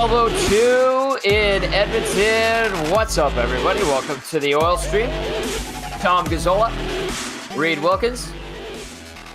12:02 in Edmonton. What's up, everybody? Welcome to the Oil Stream. Tom Gazzola, Reid Wilkins.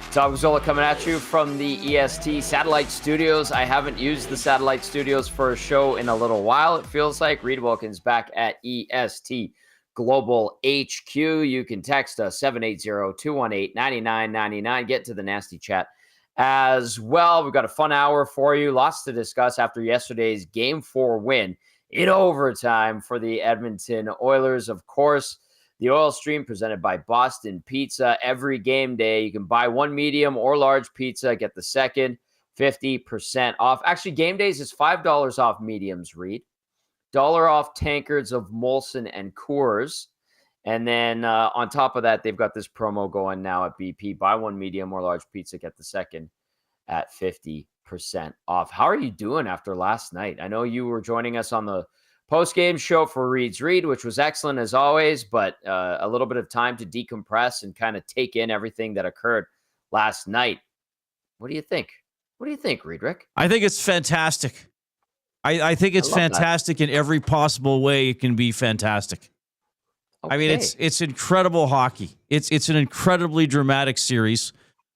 Tom Gazzola coming at you from the EST Satellite Studios. I haven't used the Satellite Studios for a show in a little while, it feels like. Reid Wilkins back at EST Global HQ. You can text us 780-218-9999. Get to the nasty chat as well. We've got a fun hour for you. Lots to discuss after yesterday's Game 4 win in overtime for the Edmonton Oilers. Of course, the Oil Stream presented by Boston Pizza. Every game day, you can buy one medium or large pizza, get the second 50% off. Actually, game days is $5 off mediums, Reid. $1 off tankards of Molson and Coors. And then on top of that, they've got this promo going now at BP. Buy one medium or large pizza, get the second at 50% off. How are you doing after last night? I know you were joining us on the post-game show for Reid's Read, which was excellent as always, but a little bit of time to decompress and kind of take in everything that occurred last night. What do you think? What do you think, Reidrick? I think it's fantastic. I think it's fantastic in every possible way it can be fantastic. Okay. I mean, it's incredible hockey. It's an incredibly dramatic series.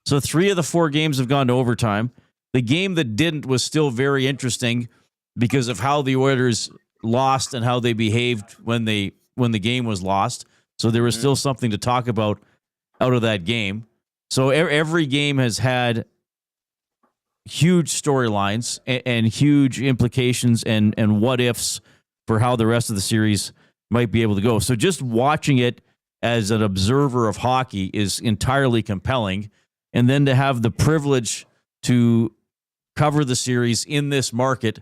So 3 of the 4 games have gone to overtime. The game that didn't was still very interesting because of how the Oilers lost and how they behaved when the game was lost. So there was still something to talk about out of that game. So every game has had huge storylines and huge implications and what ifs for how the rest of the series might be able to go. So just watching it as an observer of hockey is entirely compelling. And then to have the privilege to cover the series in this market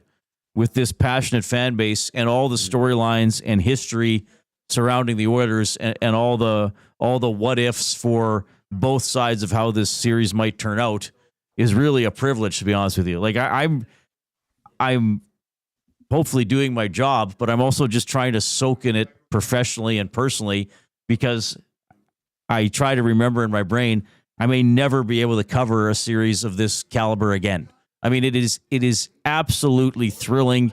with this passionate fan base and all the storylines and history surrounding the Oilers and all the what ifs for both sides of how this series might turn out is really a privilege, to be honest with you. Like I'm hopefully doing my job, but I'm also just trying to soak in it professionally and personally because I try to remember in my brain I may never be able to cover a series of this caliber again. I mean, it is absolutely thrilling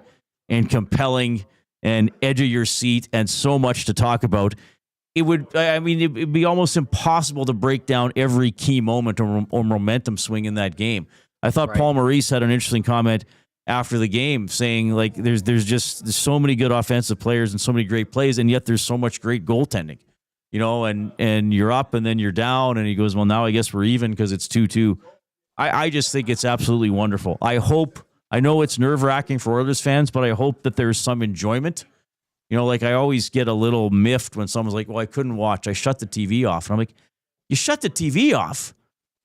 and compelling and edge of your seat and so much to talk about. It'd be almost impossible to break down every key moment or momentum swing in that game. I thought Paul Maurice had an interesting comment after the game saying, like, there's so many good offensive players and so many great plays, and yet there's so much great goaltending, you know, and you're up and then you're down, and he goes, well, now I guess we're even because it's 2-2. I just think it's absolutely wonderful. I know it's nerve-wracking for Oilers fans, but I hope that there's some enjoyment. You know, like I always get a little miffed when someone's like, well, I couldn't watch. I shut the TV off. And I'm like, you shut the TV off?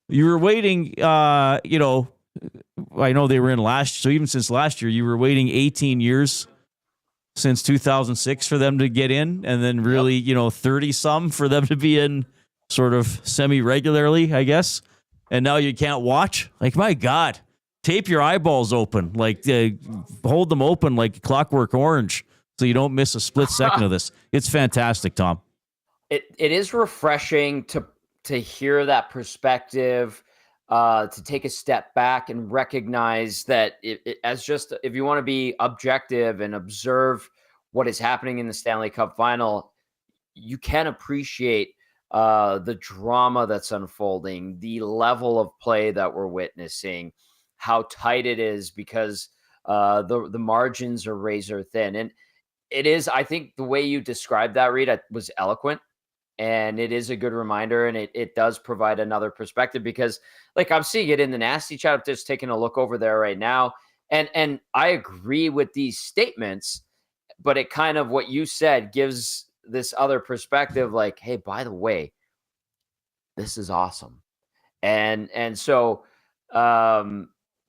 You were waiting, I know they were in so even since last year, you were waiting 18 years since 2006 for them to get in, and then really, 30-some for them to be in sort of semi-regularly, I guess. And now you can't watch? Like, my God, tape your eyeballs open. Like, hold them open like Clockwork Orange so you don't miss a split second of this. It's fantastic, Tom. It is refreshing to hear that perspective, to take a step back and recognize that if you want to be objective and observe what is happening in the Stanley Cup final, you can appreciate the drama that's unfolding, the level of play that we're witnessing, how tight it is because the margins are razor thin. And it is, I think the way you described that, Reid, was eloquent. And it is a good reminder, and it does provide another perspective because, like, I'm seeing it in the nasty chat. I'm just taking a look over there right now. And I agree with these statements, but it kind of, what you said gives this other perspective, like, hey, by the way, this is awesome. And so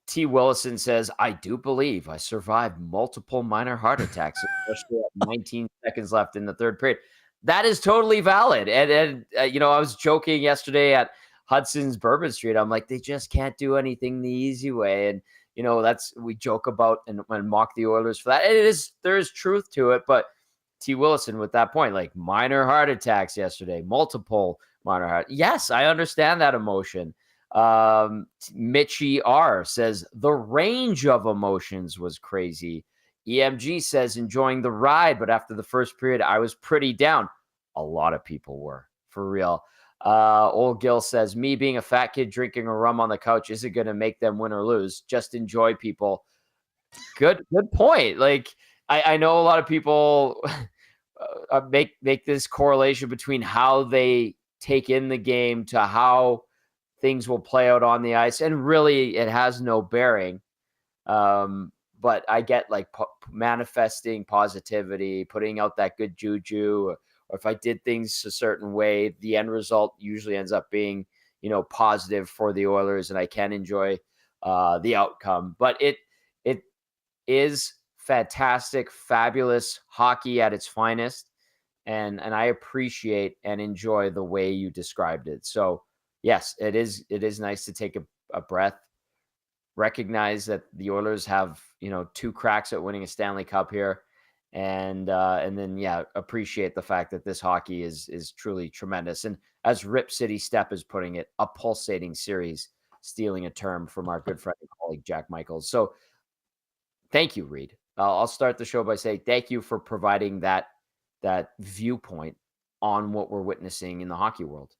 T. Willison says, I do believe I survived multiple minor heart attacks, especially at 19 seconds left in the third period. That is totally valid. And I was joking yesterday at Hudson's Bourbon Street. I'm like, they just can't do anything the easy way. And, we joke about and mock the Oilers for that. And there is truth to it. But T. Willison with that point, like minor heart attacks yesterday, multiple minor heart. Yes, I understand that emotion. Mitchie R says the range of emotions was crazy EMG says enjoying the ride, but after the first period, I was pretty down. A lot of people were, for real. Old Gil says, me being a fat kid drinking a rum on the couch isn't going to make them win or lose. Just enjoy, people. Good point. Like, I know a lot of people make this correlation between how they take in the game to how things will play out on the ice, and really it has no bearing. But I get like manifesting positivity, putting out that good juju, or if I did things a certain way, the end result usually ends up being, positive for the Oilers, and I can enjoy the outcome. But it is fantastic, fabulous hockey at its finest, and I appreciate and enjoy the way you described it. So yes, it is nice to take a breath, recognize that the Oilers have, 2 cracks at winning a Stanley Cup here, and then appreciate the fact that this hockey is truly tremendous. And as Rip City Step is putting it, a pulsating series, stealing a term from our good friend and colleague Jack Michaels. So thank you, Reid. I'll start the show by saying thank you for providing that viewpoint on what we're witnessing in the hockey world.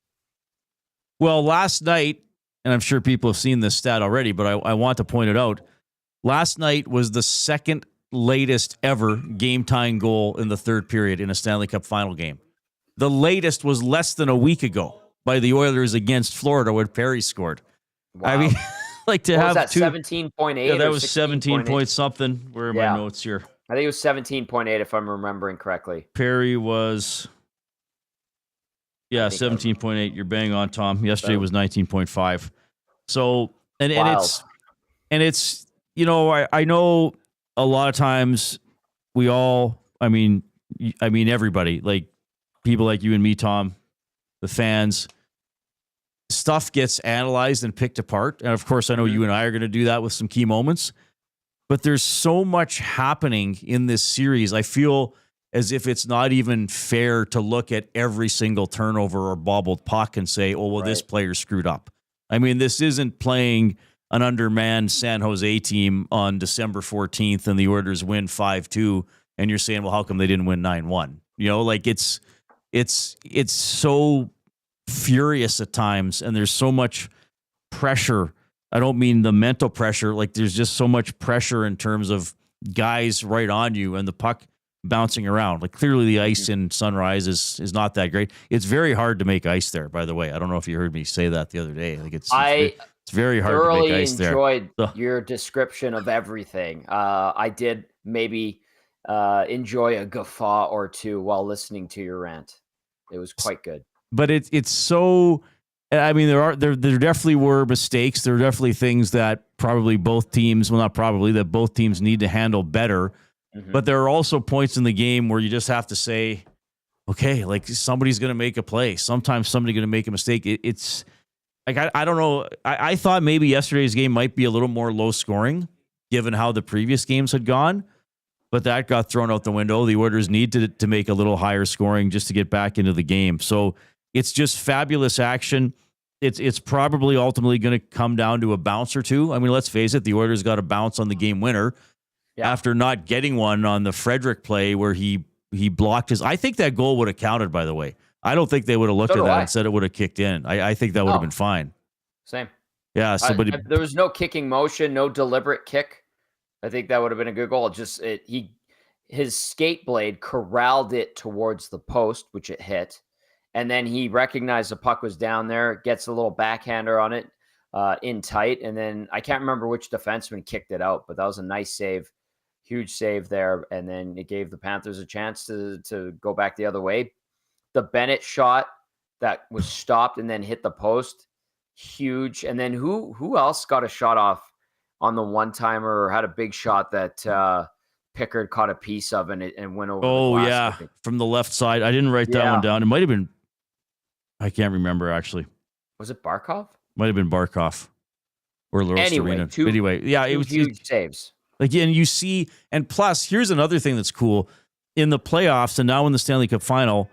Well, last night, and I'm sure people have seen this stat already, but I want to point it out. Last night was the second latest ever game-tying goal in the third period in a Stanley Cup final game. The latest was less than a week ago by the Oilers against Florida when Perry scored. Wow. I mean, like to what have was that, 17.8? Yeah, that was 17 point something. Where are my notes here? I think it was 17.8 if I'm remembering correctly. Perry was 17.8. You're bang on, Tom. Yesterday was 19.5. So and it's I know a lot of times we all, I mean everybody, like people like you and me, Tom, the fans, stuff gets analyzed and picked apart. And of course, I know you and I are going to do that with some key moments, but there's so much happening in this series. I feel as if it's not even fair to look at every single turnover or bobbled puck and say, oh, well, this player screwed up. I mean, this isn't playing an undermanned San Jose team on December 14th and the Oilers win 5-2. And you're saying, well, how come they didn't win 9-1? Like it's so furious at times, and there's so much pressure. I don't mean the mental pressure. Like there's just so much pressure in terms of guys right on you and the puck bouncing around. Like clearly the ice in Sunrise is not that great. It's very hard to make ice there, by the way. I don't know if you heard me say that the other day. Like it's very hard to make ice there. I thoroughly enjoyed your description of everything. I did maybe enjoy a guffaw or two while listening to your rant. It was quite good. But it's so, I mean, there definitely were mistakes. There are definitely things that probably both teams, that both teams need to handle better. Mm-hmm. But there are also points in the game where you just have to say, okay, like somebody's going to make a play. Sometimes somebody's going to make a mistake. It's like, I don't know. I thought maybe yesterday's game might be a little more low scoring given how the previous games had gone. But that got thrown out the window. The Oilers need to make a little higher scoring just to get back into the game. So it's just fabulous action. It's probably ultimately going to come down to a bounce or two. I mean, let's face it, the Oilers got a bounce on the game winner after not getting one on the Frederick play where he blocked his. I think that goal would have counted, by the way. I don't think they would have looked at that and said it would have kicked in. I think that would have been fine. Same. Yeah. There was no kicking motion, no deliberate kick. I think that would have been a good goal. His skate blade corralled it towards the post, which it hit. And then he recognized the puck was down there, gets a little backhander on it in tight. And then I can't remember which defenseman kicked it out, but that was a nice save, huge save there. And then it gave the Panthers a chance to go back the other way. The Bennett shot that was stopped and then hit the post, huge. And then who else got a shot off on the one-timer or had a big shot that Pickard caught a piece of and went over the glass? From the left side. I didn't write that one down. It might have been, I can't remember actually. Was it Barkov? Might have been Barkov or Anyway, it was huge saves. Again, you see, and plus, here's another thing that's cool. In the playoffs and now in the Stanley Cup final,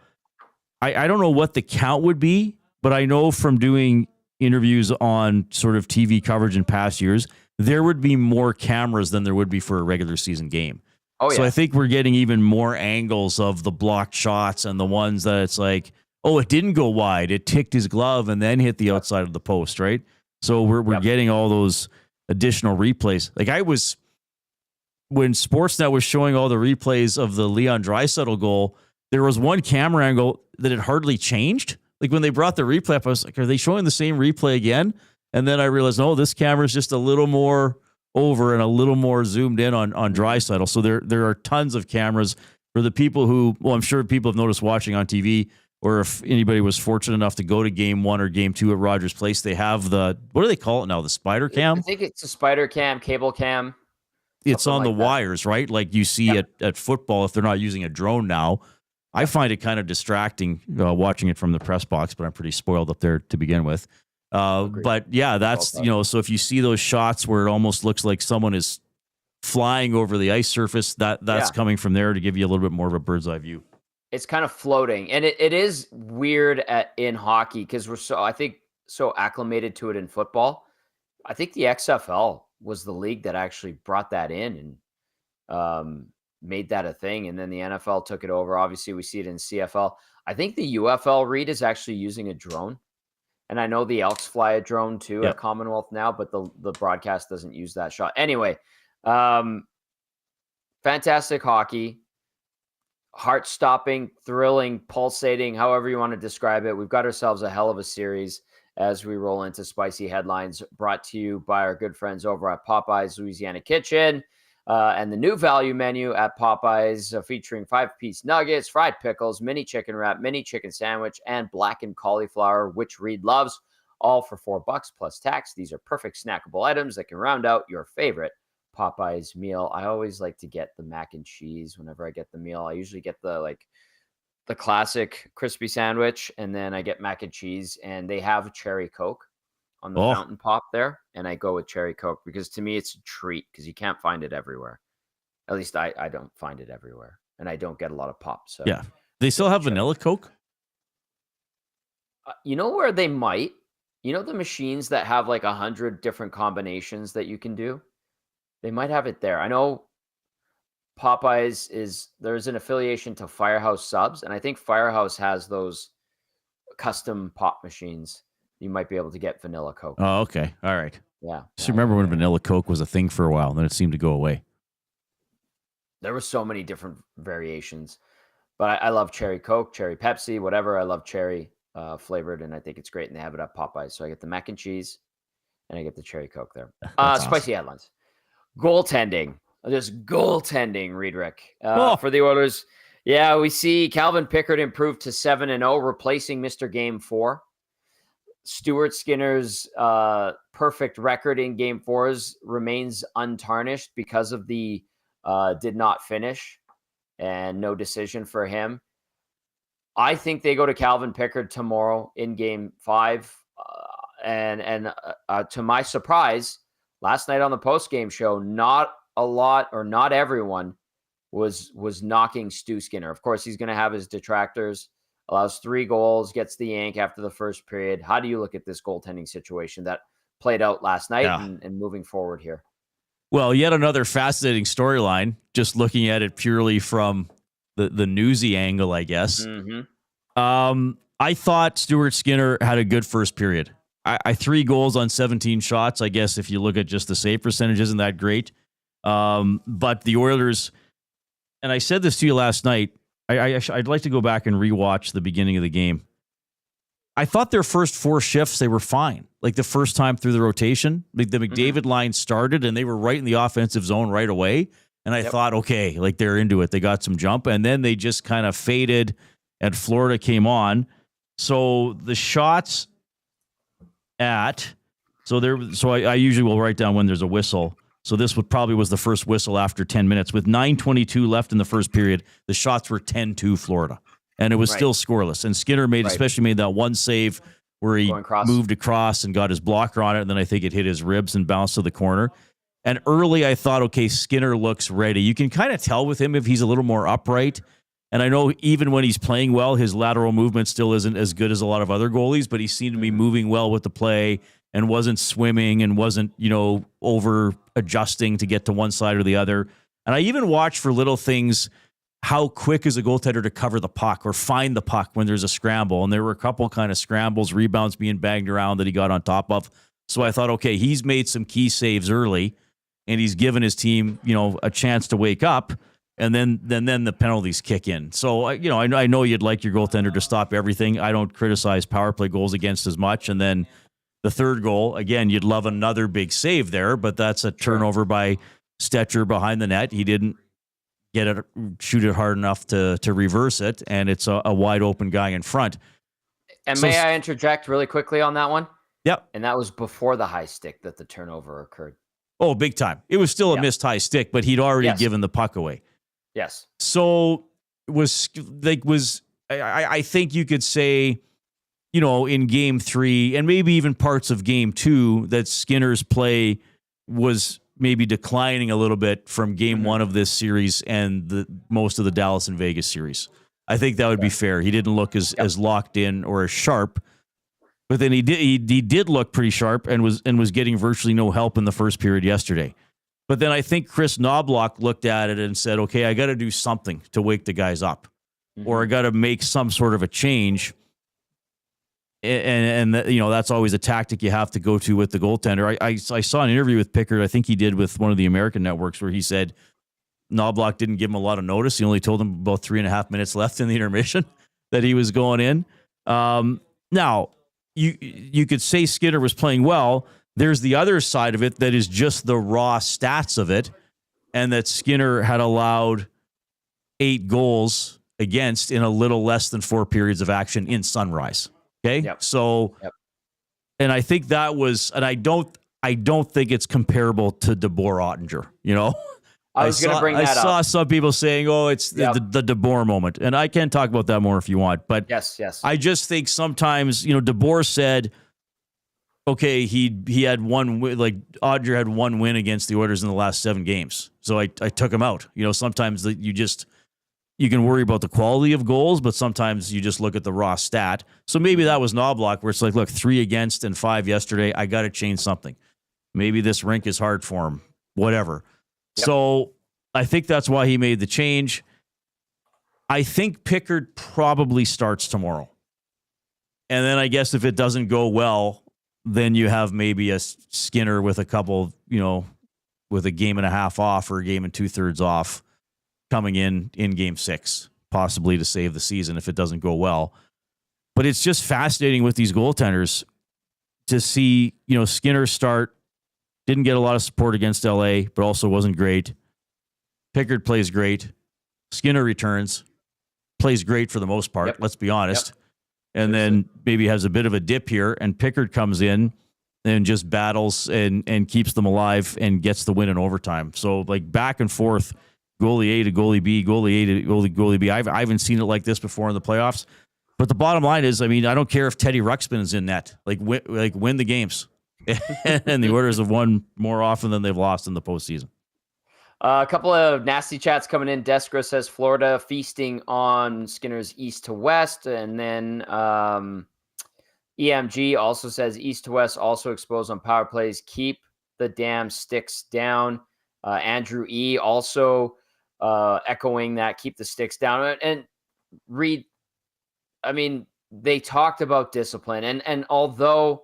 I don't know what the count would be, but I know from doing interviews on sort of TV coverage in past years, there would be more cameras than there would be for a regular season game. Oh, So yeah. I think we're getting even more angles of the blocked shots and the ones that it's like, oh, it didn't go wide. It ticked his glove and then hit the outside of the post, right? So we're getting all those additional replays. Like when Sportsnet was showing all the replays of the Leon Draisaitl goal, there was one camera angle that had hardly changed. Like when they brought the replay up, I was like, are they showing the same replay again? And then I realized, no, this camera is just a little more over and a little more zoomed in on Draisaitl. So there are tons of cameras for the people who, well, I'm sure people have noticed watching on TV, or if anybody was fortunate enough to go to game 1 or game 2 at Rogers Place, they have what do they call it now? The spider cam? I think it's a spider cam, cable cam. It's on the wires, right? Like you see at football, if they're not using a drone now. I find it kind of distracting watching it from the press box, but I'm pretty spoiled up there to begin with. But yeah, that's, so if you see those shots where it almost looks like someone is flying over the ice surface, that's coming from there to give you a little bit more of a bird's eye view. It's kind of floating, and it is weird in hockey because we're so acclimated to it in football. I think the XFL was the league that actually brought that in and made that a thing, and then the NFL took it over. Obviously, we see it in CFL. I think the UFL Reid is actually using a drone, and I know the Elks fly a drone too at Commonwealth now, but the broadcast doesn't use that shot. Anyway, fantastic hockey. Heart-stopping, thrilling, pulsating, however you want to describe it. We've got ourselves a hell of a series as we roll into spicy headlines, brought to you by our good friends over at Popeye's Louisiana Kitchen and the new value menu at Popeye's featuring 5-piece nuggets, fried pickles, mini chicken wrap, mini chicken sandwich, and blackened cauliflower, which Reid loves, all for $4 plus tax. These are perfect snackable items that can round out your favorite Popeye's meal. I always like to get the mac and cheese whenever I get the meal. I usually get the classic crispy sandwich, and then I get mac and cheese, and they have cherry Coke on the fountain pop there, and I go with cherry Coke because to me it's a treat because you can't find it everywhere. At least I don't find it everywhere, and I don't get a lot of pop. So yeah, they still have vanilla Coke. You know where they might? You know the machines that have like 100 different combinations that you can do? They might have it there. I know Popeyes there's an affiliation to Firehouse Subs, and I think Firehouse has those custom pop machines. You might be able to get vanilla Coke. Oh, okay. All right. Yeah. Just remember when vanilla Coke was a thing for a while, and then it seemed to go away. There were so many different variations, but I love cherry Coke, cherry Pepsi, whatever. I love cherry flavored, and I think it's great, and they have it at Popeyes. So I get the mac and cheese, and I get the cherry Coke there. Spicy headlines. Goaltending. Just goaltending, Reidrick. For the Oilers. Yeah, we see Calvin Pickard improved to 7-0, replacing Mr. Game 4. Stuart Skinner's perfect record in Game 4s remains untarnished because of the did not finish and no decision for him. I think they go to Calvin Pickard tomorrow in Game 5. And to my surprise, last night on the post-game show, not a lot or not everyone was knocking Stu Skinner. Of course, he's going to have his detractors. Allows 3 goals, gets the yank after the first period. How do you look at this goaltending situation that played out last night and moving forward here? Well, yet another fascinating storyline, just looking at it purely from the newsy angle, I guess. Mm-hmm. I thought Stuart Skinner had a good first period. I 3 goals on 17 shots. I guess if you look at just the save percentage, isn't that great? But the Oilers, and I said this to you last night, I'd like to go back and rewatch the beginning of the game. I thought their first 4 shifts, they were fine. Like the first time through the rotation, the McDavid line started and they were right in the offensive zone right away. And I thought, okay, like they're into it. They got some jump, and then they just kind of faded and Florida came on. So the shots I usually will write down when there's a whistle. So this probably was the first whistle after 10 minutes. With 9:22 left in the first period, the shots were 10-2 Florida. And it was still scoreless. And Skinner especially made that one save where he moved across and got his blocker on it, and then I think it hit his ribs and bounced to the corner. And early I thought, okay, Skinner looks ready. You can kind of tell with him if he's a little more upright. And I know even when he's playing well, his lateral movement still isn't as good as a lot of other goalies, but he seemed to be moving well with the play and wasn't swimming and wasn't, over adjusting to get to one side or the other. And I even watch for little things. How quick is a goaltender to cover the puck or find the puck when there's a scramble? And there were a couple kind of scrambles, rebounds being banged around that he got on top of. So I thought, okay, he's made some key saves early, and he's given his team, a chance to wake up. And then the penalties kick in. So I know you'd like your goaltender to stop everything. I don't criticize power play goals against as much. And then the third goal, again, you'd love another big save there, but that's a turnover by Stetcher behind the net. He didn't shoot it hard enough to reverse it, and it's a wide open guy in front. And may I interject really quickly on that one? Yep. And that was before the high stick that the turnover occurred. Oh, big time. It was still a missed high stick, but he'd already given the puck away. Yes. So I think you could say, in game 3 and maybe even parts of game 2 that Skinner's play was maybe declining a little bit from game 1 of this series and most of the Dallas and Vegas series. I think that would be fair. He didn't look as locked in or as sharp, but then he did look pretty sharp and was getting virtually no help in the first period yesterday. But then I think Chris Knobloch looked at it and said, okay, I got to do something to wake the guys up, or I got to make some sort of a change. And that's always a tactic you have to go to with the goaltender. I saw an interview with Pickard, I think he did with one of the American networks, where he said Knobloch didn't give him a lot of notice. He only told him about 3.5 minutes left in the intermission that he was going in. Now, you could say Skinner was playing well. There's the other side of it that is just the raw stats of it, and that Skinner had allowed 8 goals against in a little less than 4 periods of action in Sunrise. Okay. Yep. So, and I think that was, and I don't think it's comparable to DeBoer Ottinger, I was going to bring that up. I saw some people saying, oh, it's the DeBoer moment. And I can talk about that more if you want, but yes. I just think sometimes, DeBoer said, okay, he had one win, like Ottinger had 1 win against the Oilers in the last 7 games. So I took him out. Sometimes you can worry about the quality of goals, but sometimes you just look at the raw stat. So maybe that was Knobloch, where it's like, look, 3 against and 5 yesterday. I got to change something. Maybe this rink is hard for him, whatever. Yep. So I think that's why he made the change. I think Pickard probably starts tomorrow. And then I guess if it doesn't go well, then you have maybe a Skinner with a couple, with a game and a half off or a game and 2/3 off, coming in game 6, possibly to save the season if it doesn't go well. But it's just fascinating with these goaltenders to see, Skinner start, didn't get a lot of support against LA, but also wasn't great. Pickard plays great. Skinner returns, plays great for the most part, let's be honest. And then maybe has a bit of a dip here, and Pickard comes in and just battles and keeps them alive and gets the win in overtime. So back and forth, goalie A to goalie B, goalie A to goalie B. I haven't seen it like this before in the playoffs. But the bottom line is, I don't care if Teddy Ruxpin is in net. Win the games. And the Oilers have won more often than they've lost in the postseason. A couple of nasty chats coming in. Deskra says Florida feasting on Skinner's east to west. And then EMG also says east to west also exposed on power plays. Keep the damn sticks down. Andrew E. also echoing that, keep the sticks down. And Reid, they talked about discipline. And although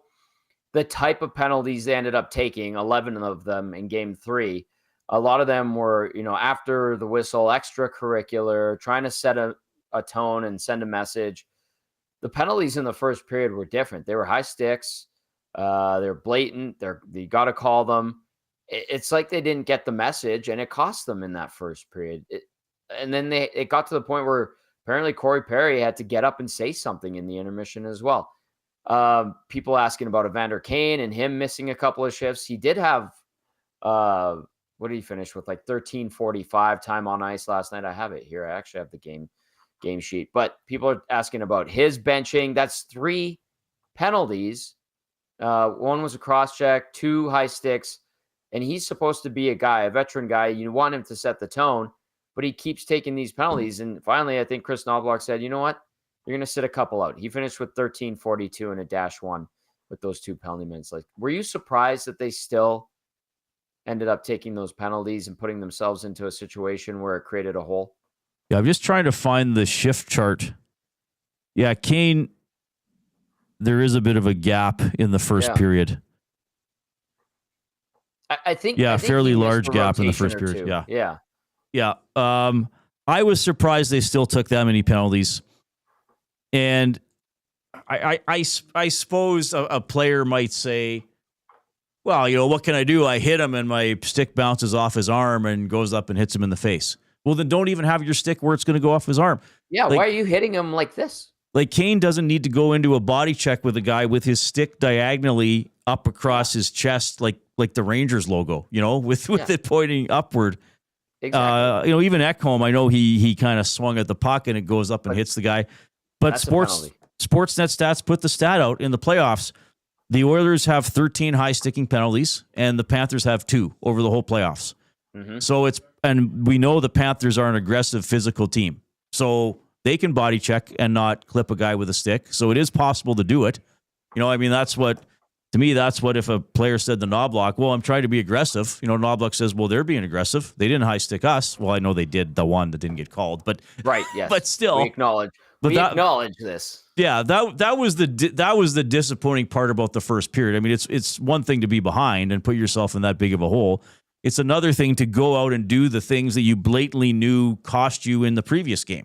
the type of penalties they ended up taking, 11 of them in game 3, a lot of them were, after the whistle, extracurricular, trying to set a tone and send a message. The penalties in the first period were different. They were high sticks. They're blatant. You got to call them. It's like they didn't get the message, and it cost them in that first period. And then it got to the point where apparently Corey Perry had to get up and say something in the intermission as well. People asking about Evander Kane and him missing a couple of shifts. He did have what did he finish with? 13:45 time on ice last night. I have it here. I actually have the game sheet. But people are asking about his benching. That's 3 penalties. 1 was a cross check, 2 high sticks, and he's supposed to be a veteran guy. You want him to set the tone, but he keeps taking these penalties. And finally, I think Chris Knobloch said, you know what? You're going to sit a couple out. He finished with 13:42 and a -1 with those 2 penalty minutes. Were you surprised that they still ended up taking those penalties and putting themselves into a situation where it created a hole. Yeah, I'm just trying to find the shift chart. Yeah, Kane, there is a bit of a gap in the first period. I think fairly large gap in the first period. Yeah. I was surprised they still took that many penalties. And I suppose a player might say, well, what can I do? I hit him and my stick bounces off his arm and goes up and hits him in the face. Well, then don't even have your stick where it's going to go off his arm. Yeah, why are you hitting him like this? Like, Kane doesn't need to go into a body check with a guy with his stick diagonally up across his chest, like the Rangers logo, with it pointing upward. Exactly. Even Ekholm, I know he kind of swung at the puck and it goes up and hits the guy. But Sportsnet stats put the stat out in the playoffs. The Oilers have 13 high sticking penalties, and the Panthers have 2 over the whole playoffs. Mm-hmm. So and we know the Panthers are an aggressive physical team. So they can body check and not clip a guy with a stick. So it is possible to do it. That's what if a player said to Knobloch, well, I'm trying to be aggressive. Knobloch says, well, they're being aggressive. They didn't high stick us. Well, I know they did, the one that didn't get called, but right. Yes. But still, we acknowledge this. Yeah. That was the disappointing part about the first period. I mean, it's one thing to be behind and put yourself in that big of a hole. It's another thing to go out and do the things that you blatantly knew cost you in the previous game.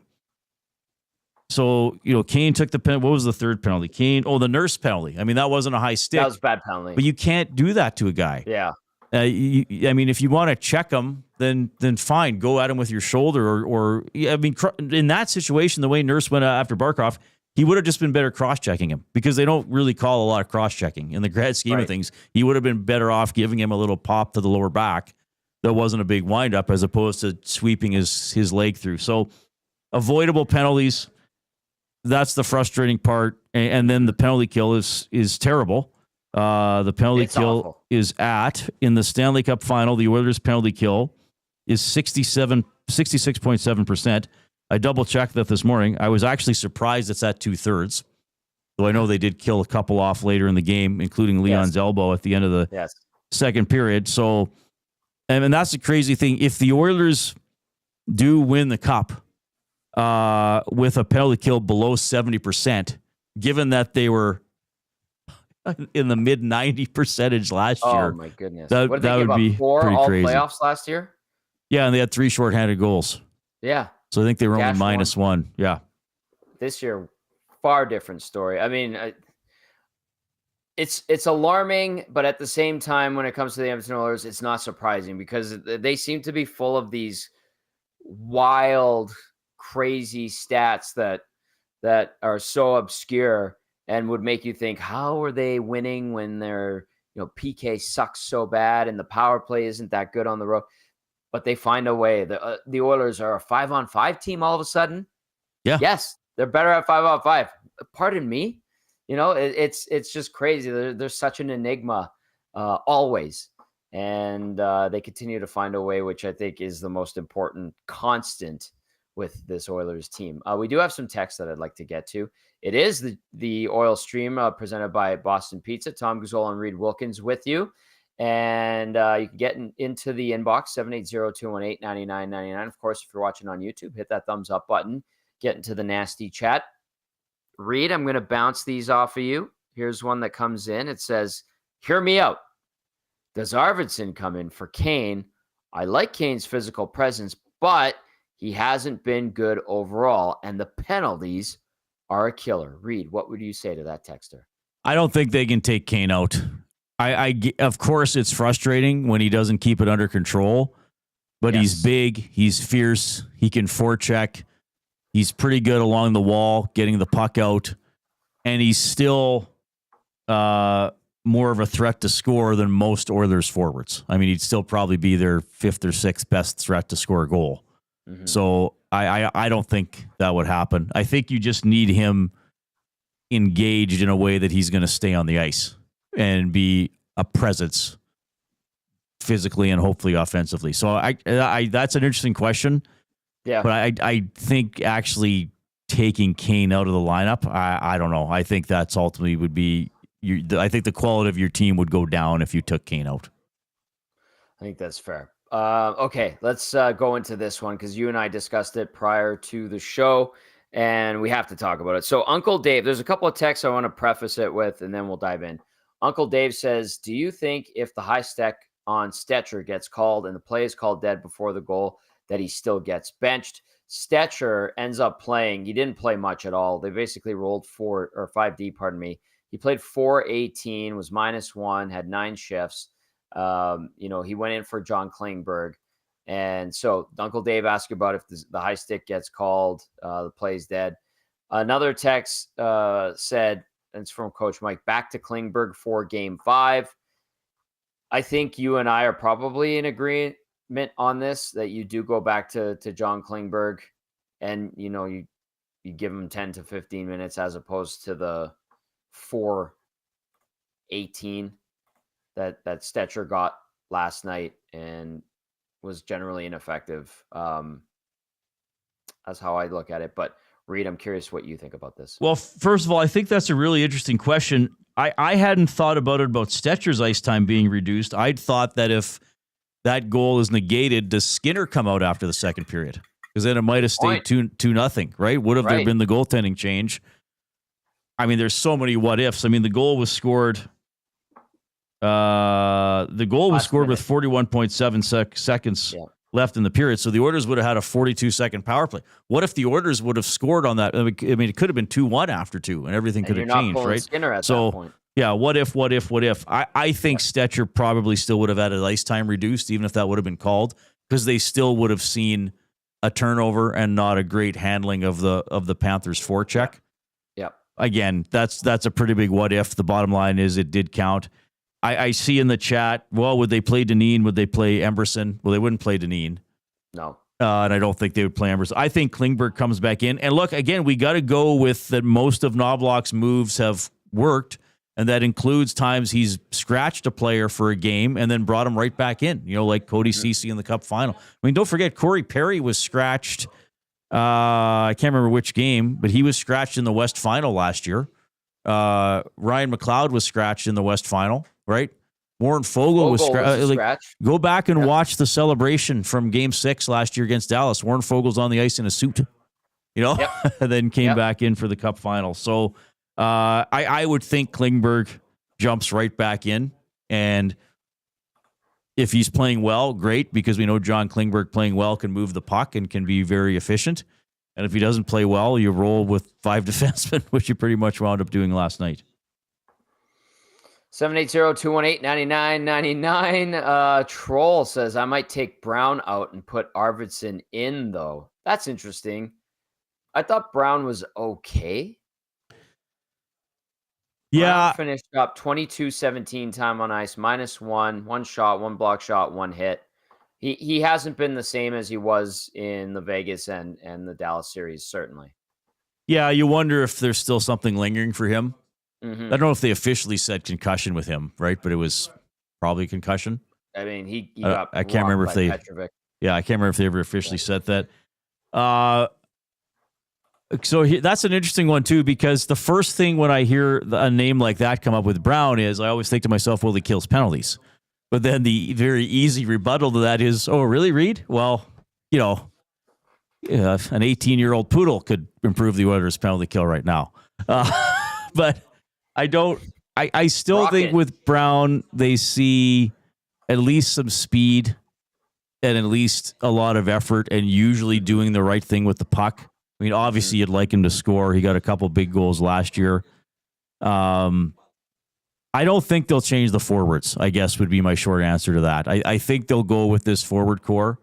So, Kane took the penalty. What was the third penalty? the nurse penalty. I mean, that wasn't a high stick. That was a bad penalty. But you can't do that to a guy. Yeah. If you want to check him, then fine. Go at him with your shoulder in that situation, the way Nurse went after Barkov, he would have just been better cross-checking him because they don't really call a lot of cross-checking. In the grand scheme of things, he would have been better off giving him a little pop to the lower back that wasn't a big wind-up as opposed to sweeping his leg through. So avoidable penalties, that's the frustrating part. And then the penalty kill is terrible. The penalty kill is in the Stanley Cup final, the Oilers penalty kill is 66.7%. I double-checked that this morning. I was actually surprised it's at 2/3. Though I know they did kill a couple off later in the game, including Leon's elbow at the end of the second period. So, and that's the crazy thing. If the Oilers do win the Cup with a penalty kill below 70%, given that they were in the mid-90 percentage last year. Oh, my goodness. That would be 4 pretty all crazy. Playoffs last year? Yeah, and they had 3 shorthanded goals. Yeah. So I think they were only -1. Yeah. This year, far different story. I mean, it's alarming, but at the same time, when it comes to the Edmonton Oilers, it's not surprising because they seem to be full of these wild, crazy stats that are so obscure and would make you think, how are they winning when their PK sucks so bad and the power play isn't that good on the road? But they find a way. The Oilers are a 5-on-5 team all of a sudden. Yeah. Yes, they're better at 5-on-5. Pardon me. It's just crazy. They're such an enigma always. And they continue to find a way, which I think is the most important constant with this Oilers team. We do have some text that I'd like to get to. It is the Oil Stream presented by Boston Pizza. Tom Gazzola and Reid Wilkins with you. And you can get into the inbox, 780-218-9999. Of course, if you're watching on YouTube, hit that thumbs up button. Get into the nasty chat. Reid, I'm going to bounce these off of you. Here's one that comes in. It says, hear me out. Does Arvidsson come in for Kane? I like Kane's physical presence, but he hasn't been good overall, and the penalties are a killer. Reid, what would you say to that texter? I don't think they can take Kane out. Of course, it's frustrating when he doesn't keep it under control, but he's big, he's fierce, he can forecheck, he's pretty good along the wall, getting the puck out, and he's still more of a threat to score than most Oilers forwards. I mean, he'd still probably be their 5th or 6th best threat to score a goal. Mm-hmm. So I don't think that would happen. I think you just need him engaged in a way that he's going to stay on the ice and be a presence physically and hopefully offensively. So I that's an interesting question. Yeah. But I think actually taking Kane out of the lineup, I don't know. I think that's ultimately would be I think the quality of your team would go down if you took Kane out. I think that's fair. Okay, let's go into this one because you and I discussed it prior to the show, and we have to talk about it. So, Uncle Dave, there's a couple of texts I want to preface it with, and then we'll dive in. Uncle Dave says, "Do you think if the high stick on Stetcher gets called and the play is called dead before the goal, that he still gets benched?" Stetcher ends up playing. He didn't play much at all. They basically rolled 5D, pardon me. He played 418, was -1, had 9 shifts. He went in for John Klingberg. And so Uncle Dave asked about if the high stick gets called, the play's dead. Another text said, and it's from Coach Mike, back to Klingberg for game 5. I think you and I are probably in agreement on this, that you do go back to John Klingberg and, you give him 10 to 15 minutes as opposed to the 418 that Stetcher got last night and was generally ineffective. That's how I look at it. But Reid, I'm curious what you think about this. Well, first of all, I think that's a really interesting question. I hadn't thought about Stetcher's ice time being reduced. I'd thought that if that goal is negated, does Skinner come out after the second period? Because then it might have stayed 2-0, right? Would have there been the goaltending change? I mean, there's so many what ifs. I mean, the goal was scored. With 41.7 seconds left in the period. So the Oilers would have had a 42-second power play. What if the Oilers would have scored on that? I mean, it could have been 2-1 after 2, and everything could have changed, right? Skinner at that point. Yeah, what if? I think Stetcher probably still would have had his ice time reduced, even if that would have been called, because they still would have seen a turnover and not a great handling of the Panthers' forecheck. Yeah. Again, that's a pretty big what if. The bottom line is it did count. I see in the chat, well, would they play Dineen? Would they play Emberson? Well, they wouldn't play Dineen. No. And I don't think they would play Emberson. I think Klingberg comes back in. And look, again, we got to go with that most of Knobloch's moves have worked, and that includes times he's scratched a player for a game and then brought him right back in, like Cody Ceci in the Cup final. I mean, don't forget, Corey Perry was scratched. I can't remember which game, but he was scratched in the West final last year. Ryan McLeod was scratched in the West final, right? Warren Fogle was scratched. Go back and watch the celebration from Game 6 last year against Dallas. Warren Fogel's on the ice in a suit, and then came back in for the Cup final. So I would think Klingberg jumps right back in, and if he's playing well, great, because we know John Klingberg playing well can move the puck and can be very efficient. And if he doesn't play well, you roll with 5 defensemen, which you pretty much wound up doing last night. 780-218-9999. Troll says, I might take Brown out and put Arvidsson in, though. That's interesting. I thought Brown was okay. Yeah. Brown finished up 22-17 time on ice, -1, 1 shot, 1 block shot, 1 hit. He hasn't been the same as he was in the Vegas and the Dallas series, certainly. Yeah, you wonder if there's still something lingering for him. Mm-hmm. I don't know if they officially said concussion with him, right? But it was probably concussion. I mean, he got I can't remember if they Petrovic. Yeah, I can't remember if they ever officially said that. So that's an interesting one too, because the first thing when I hear a name like that come up with Brown is I always think to myself, well, he kills penalties. But then the very easy rebuttal to that is, oh, really, Reid? Well, an 18-year-old poodle could improve the Oilers' penalty kill right now. But I still think with Brown, they see at least some speed and at least a lot of effort and usually doing the right thing with the puck. I mean, obviously, you'd like him to score. He got a couple big goals last year. I don't think they'll change the forwards, I guess, would be my short answer to that. I think they'll go with this forward core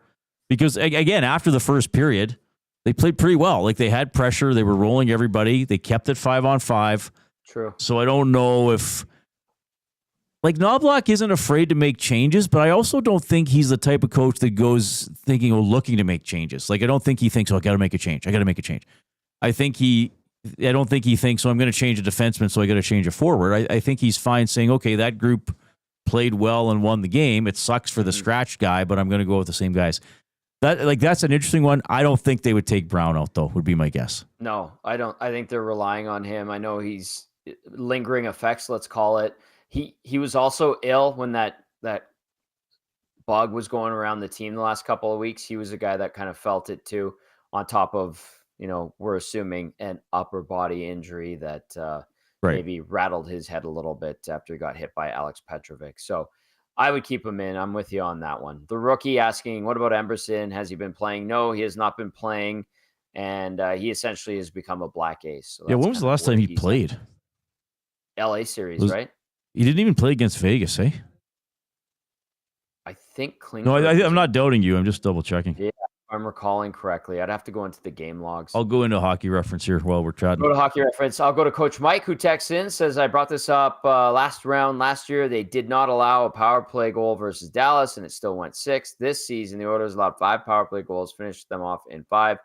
because, again, after the first period, they played pretty well. Like, they had pressure. They were rolling everybody. They kept it 5-on-5. True. So I don't know if... Knobloch isn't afraid to make changes, but I also don't think he's the type of coach that goes thinking or looking to make changes. I don't think he thinks, I got to make a change. I don't think he thinks, I'm going to change a defenseman, so I got to change a forward. I think he's fine saying, okay, that group played well and won the game. It sucks for the scratch guy, but I'm going to go with the same guys. That's an interesting one. I don't think they would take Brown out, though, would be my guess. No, I don't. I think they're relying on him. I know he's lingering effects, let's call it. He was also ill when that bug was going around the team the last couple of weeks. He was a guy that kind of felt it too, on top of, we're assuming an upper body injury that maybe rattled his head a little bit after he got hit by Alex Petrovic. So I would keep him in. I'm with you on that one. The rookie asking, what about Emberson? Has he been playing? No, he has not been playing. And he essentially has become a black ace. So when was the last time he played? LA series, right? He didn't even play against Vegas, eh? I think Klingberg. No, I'm not doubting you. I'm just double checking. Yeah, if I'm recalling correctly. I'd have to go into the game logs. I'll go into Hockey Reference here while we're chatting. Go to Hockey Reference. I'll go to Coach Mike, who texts in, says, I brought this up last year. They did not allow a power play goal versus Dallas, and it still went 6. This season, the Oilers allowed 5 power play goals, finished them off in 5.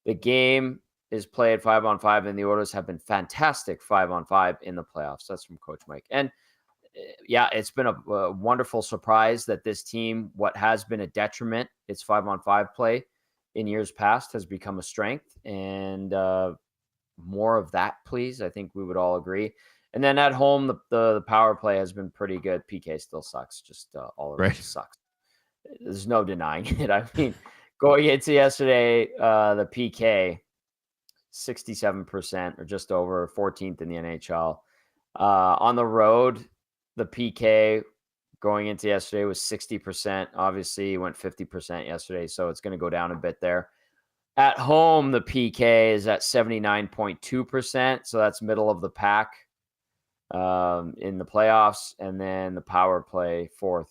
The game is played 5-on-5, and the Oilers have been fantastic 5-on-5 in the playoffs. That's from Coach Mike. And yeah, it's been a wonderful surprise that this team, what has been a detriment, its 5-on-5 play in years past, has become a strength. And more of that, please. I think we would all agree. And then at home, the power play has been pretty good. PK still sucks. Just all around sucks. There's no denying it. I mean, going into yesterday, the PK, 67% or just over, 14th in the NHL. On the road, the PK going into yesterday was 60%. Obviously, went 50% yesterday, so it's going to go down a bit there. At home, the PK is at 79.2%, so that's middle of the pack in the playoffs. And then the power play 4th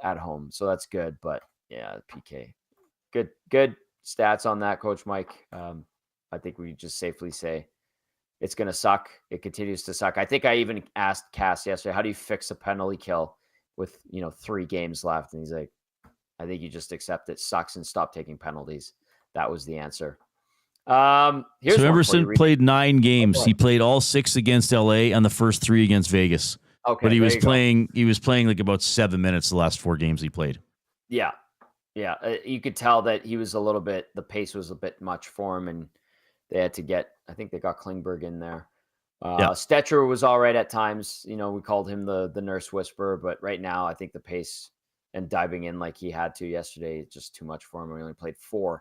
at home, so that's good. But yeah, PK, good stats on that, Coach Mike. I think we just safely say it's going to suck. It continues to suck. I think I even asked Cass yesterday, how do you fix a penalty kill with, 3 games left? And he's like, I think you just accept it sucks and stop taking penalties. That was the answer. So Emerson played 9 games. He played all 6 against LA and the first 3 against Vegas. Okay. But he was playing like about 7 minutes the last 4 games he played. Yeah. Yeah. You could tell that he was the pace was a bit much for him, and they had to I think they got Klingberg in there. Stetcher was all right at times. We called him the nurse whisperer, but right now I think the pace and diving in like he had to yesterday is just too much for him. We only played 4-18.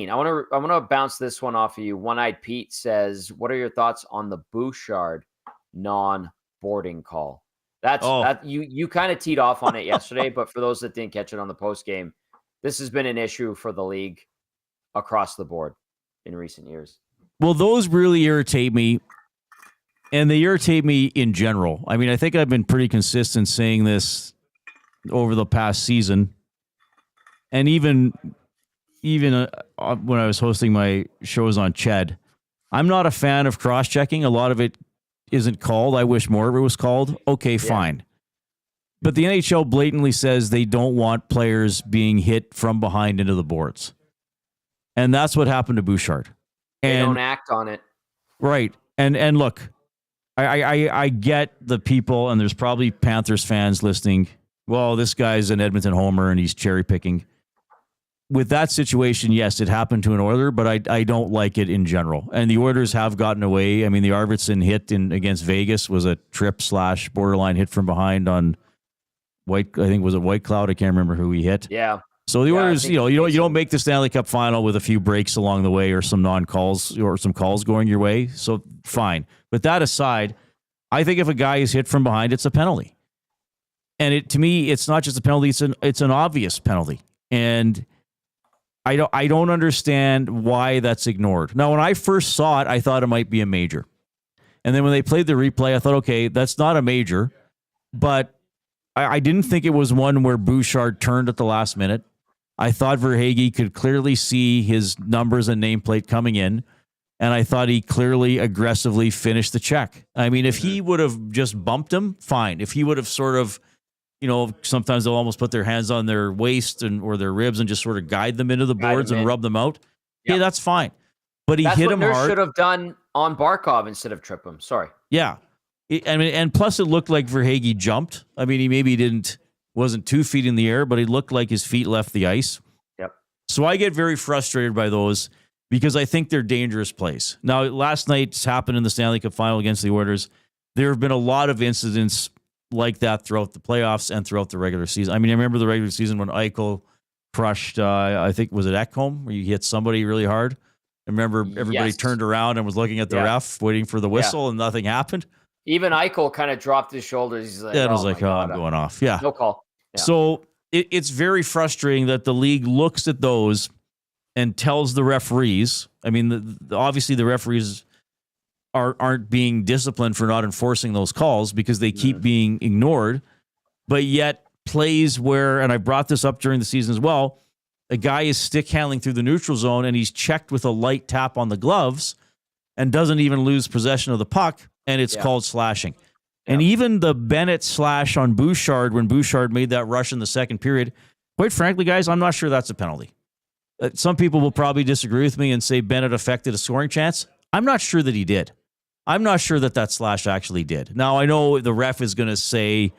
I want to bounce this one off of you. One-Eyed Pete says, what are your thoughts on the Bouchard non-boarding call? That you kind of teed off on it yesterday, but for those that didn't catch it on the post game, this has been an issue for the league across the board in recent years. Well, those really irritate me, and they irritate me in general. I mean, I think I've been pretty consistent saying this over the past season, and even when I was hosting my shows on Ched, I'm not a fan of cross-checking. A lot of it isn't called. I wish more of it was called. Okay, fine. But the NHL blatantly says they don't want players being hit from behind into the boards. And that's what happened to Bouchard. They don't act on it. Right. And look, I get the people, and there's probably Panthers fans listening. Well, this guy's an Edmonton homer and he's cherry picking. With that situation, yes, it happened to an Oiler, but I don't like it in general. And the Oilers have gotten away. I mean, the Arvidsson hit against Vegas was a trip/borderline hit from behind on White. I think was it White Cloud. I can't remember who he hit. Yeah. So the Oilers, you don't make the Stanley Cup final with a few breaks along the way or some non-calls or some calls going your way. So fine. But that aside, I think if a guy is hit from behind, it's a penalty. And to me, it's not just a penalty; it's an obvious penalty. And I don't understand why that's ignored. Now, when I first saw it, I thought it might be a major. And then when they played the replay, I thought, okay, that's not a major. But I didn't think it was one where Bouchard turned at the last minute. I thought Verhaeghe could clearly see his numbers and nameplate coming in. And I thought he clearly, aggressively finished the check. I mean, if he would have just bumped him, fine. If he would have sort of, sometimes they'll almost put their hands on their waist or their ribs and just sort of guide them into the boards and rub them out. Yep. Yeah, that's fine. But he hit him hard. That's what Nurse should have done on Barkov instead of trip him. Sorry. Yeah. And plus it looked like Verhaeghe jumped. I mean, he maybe wasn't 2 feet in the air, but he looked like his feet left the ice. Yep. So I get very frustrated by those because I think they're dangerous plays. Now, last night's happened in the Stanley Cup final against the Oilers. There have been a lot of incidents like that throughout the playoffs and throughout the regular season. I mean, I remember the regular season when Eichel crushed, I think, was it Ekholm, where you hit somebody really hard? I remember everybody turned around and was looking at the ref, waiting for the whistle, and nothing happened. Even Eichel kind of dropped his shoulders. He's like, it was like, I'm going off. Yeah. No call. Yeah. So it's very frustrating that the league looks at those and tells the referees. I mean, obviously the referees aren't being disciplined for not enforcing those calls because they keep being ignored. But yet plays where, and I brought this up during the season as well, a guy is stick handling through the neutral zone and he's checked with a light tap on the gloves and doesn't even lose possession of the puck, and it's called slashing. And even the Bennett slash on Bouchard, when Bouchard made that rush in the second period, quite frankly, guys, I'm not sure that's a penalty. Some people will probably disagree with me and say Bennett affected a scoring chance. I'm not sure that he did. I'm not sure that slash actually did. Now, I know the ref is going to say,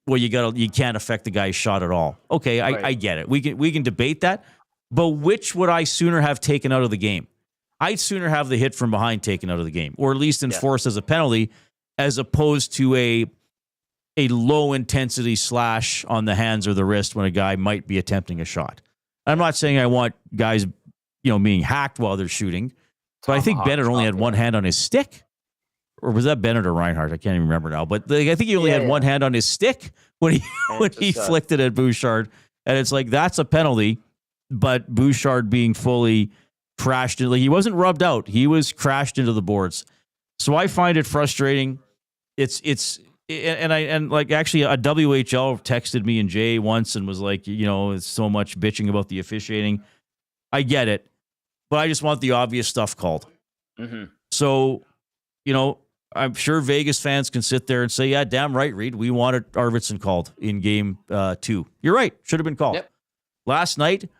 well, you can't affect the guy's shot at all. Okay, I get it. We can debate that. But which would I sooner have taken out of the game? I'd sooner have the hit from behind taken out of the game, or at least enforced as a penalty, as opposed to a low intensity slash on the hands or the wrist when a guy might be attempting a shot. I'm not saying I want guys, being hacked while they're shooting, but I think Bennett only had one hand on his stick. Or was that Bennett or Reinhardt? I can't even remember now. But I think he only had one hand on his stick when he flicked it at Bouchard. And it's like, that's a penalty. But Bouchard being fully crashed, he wasn't rubbed out. He was crashed into the boards. So I find it frustrating. Actually a WHL texted me and Jay once and was like, it's so much bitching about the officiating. I get it, but I just want the obvious stuff called. Mm-hmm. So, I'm sure Vegas fans can sit there and say, yeah, damn right, Reid. We wanted Arvidsson called in game 2. You're right. Should have been called. Yep. Last night,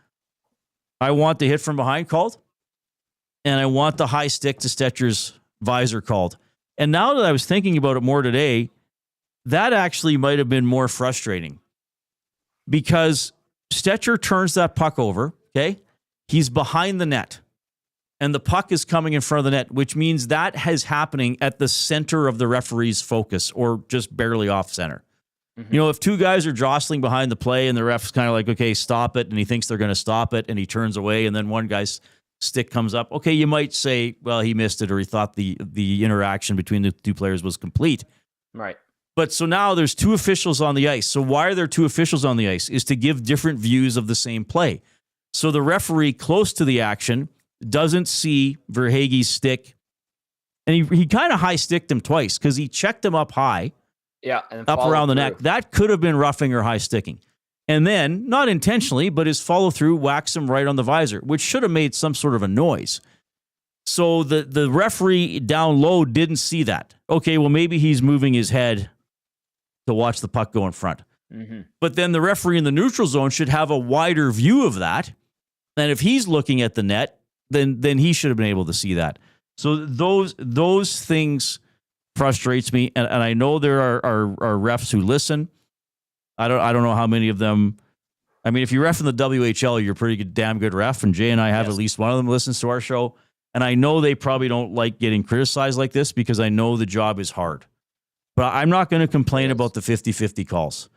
I want the hit from behind called, and I want the high stick to Stetcher's visor called. And now that I was thinking about it more today, that actually might have been more frustrating because Stetcher turns that puck over, okay? He's behind the net. And the puck is coming in front of the net, which means that is happening at the center of the referee's focus or just barely off center. Mm-hmm. If two guys are jostling behind the play and the ref's kind of like, okay, stop it, and he thinks they're going to stop it, and he turns away, and then one guy's stick comes up, okay, you might say, well, he missed it, or he thought the interaction between the two players was complete. Right. But so now there's two officials on the ice. So why are there two officials on the ice? Is to give different views of the same play. So the referee close to the action doesn't see Verhaeghe's stick. And he kind of high sticked him twice because he checked him up high. Yeah. And up around the neck. That could have been roughing or high sticking. And then, not intentionally, but his follow through whacks him right on the visor, which should have made some sort of a noise. So the referee down low didn't see that. Okay, well, maybe he's moving his head to watch the puck go in front. Mm-hmm. But then the referee in the neutral zone should have a wider view of that. And if he's looking at the net, then he should have been able to see that. So those things frustrates me, and I know there are refs who listen. I don't know how many of them. I mean, if you ref in the WHL, you're a pretty good, damn good ref, and Jay and I have at least one of them listens to our show, and I know they probably don't like getting criticized like this because I know the job is hard. But I'm not going to complain about the 50-50 calls.